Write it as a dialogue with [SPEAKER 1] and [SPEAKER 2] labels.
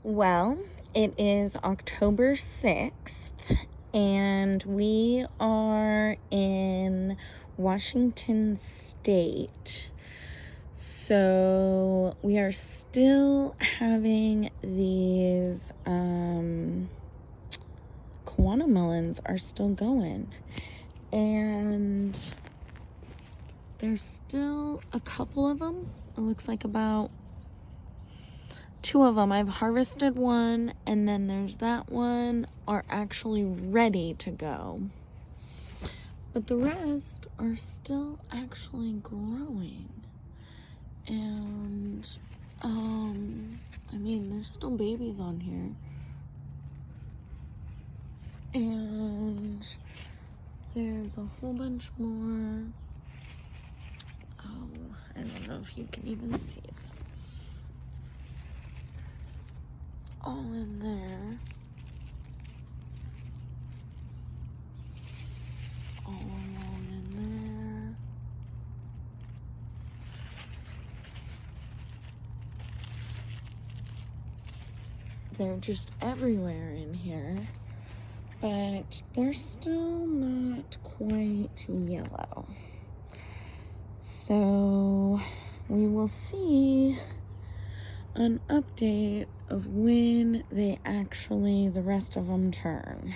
[SPEAKER 1] Well, it is October 6th, and we are in Washington State. So we are still having these Kiwano melons are still going. And there's still a couple of them. It looks like about 2 of them. I've harvested one, and then there's that one are actually ready to go. But the rest are still actually growing. And, I mean, there's still babies on here. And there's a whole bunch more. Oh, I don't know if you can even see it. All in there. All along in there. They're just everywhere in here, but they're still not quite yellow. So we will see an update of when the rest of them turn.